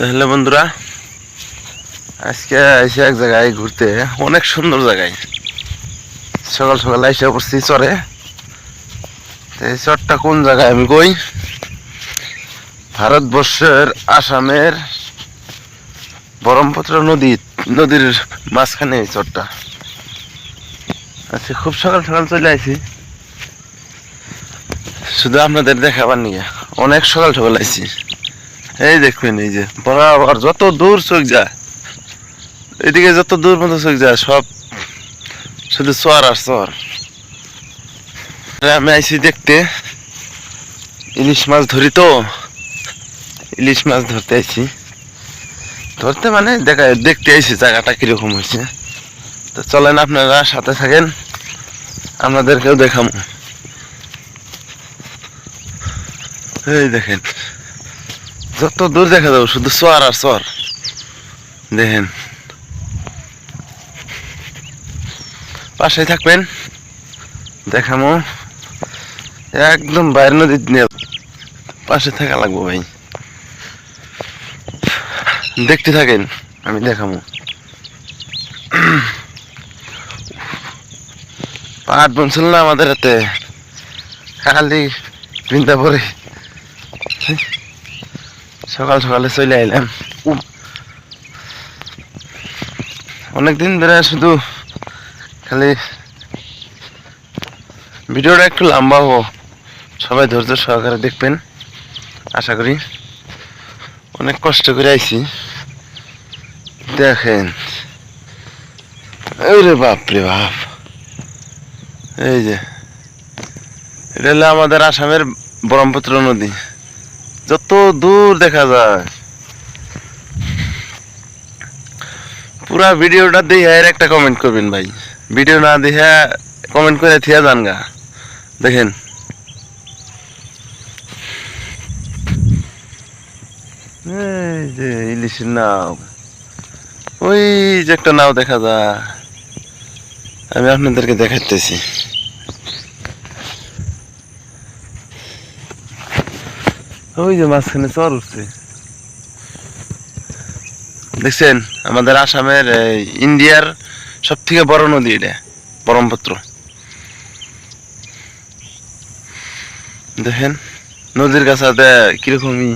তাহলে বন্ধুরা আজকে এসে এক জায়গায় ঘুরতে, অনেক সুন্দর জায়গায়। সকাল সকাল এসে পড়ছি চরে। এই চরটা কোন জায়গায় আমি কই, ভারতবর্ষের আসামের ব্রহ্মপুত্র নদীর মাঝখানে এই চরটা। আচ্ছা, খুব সকাল সকাল চলে আইছি শুধু আপনাদের দেখাবার নিয়ে। অনেক সকাল সকাল আইছি। এই দেখবেন, এই যে বরাবর যত দূর চোখ যায়, এদিকে যত দূর মতো চোখ যায় সব শুধু চর আর চর। আমি আইছি দেখতে ইলিশ মাছ ধরি, তো ইলিশ মাছ ধরতে আইছি। ধরতে মানে দেখতে আইছি জায়গাটা কিরকম হয়েছে। তো চলেন আপনারা সাথে থাকেন, আপনাদেরকেও দেখাবো। এই দেখেন, যত দূর দেখা যাবো শুধু চর আর চর। দেখেন, পাশে থাকবেন, দেখামো। একদম বাইরের নদীর নিয়ে পাশে থাকা লাগবো ভাই। দেখতে থাকেন, আমি দেখামো। পাট বুনছিল না আমাদের হাতে, খালি বৃন্দাবনে সকাল সকালে চলে আইলাম। অনেকদিন ধরে শুধু খালি ভিডিওটা একটু লম্বা হবো, সবাই ধৈর্য সহকারে দেখবেন আশা করি। অনেক কষ্ট করে আইছি, দেখেন। ওরে বাপ রে বাপ, এই যে এটা হলো আমাদের আসামের ব্রহ্মপুত্র নদী। যত দূর দেখা যায়, পুরা ভিডিওটা দেখে আর একটা কমেন্ট করবেন ভাই। ভিডিও না দেখে কমেন্ট করে থিয়া যান গা। দেখেন, এই যে ইলিশের নাও, ওই যে একটা নাও দেখা যায়, আমি আপনাদেরকে দেখাইতেছি। ওই যে মাঝখানে চর উঠছে, দেখছেন? আমাদের আসামের ইন্ডিয়ার সব থেকে বড় নদী এটা, ব্রহ্মপুত্র। দেখেন নদীর কাছে কিরকমই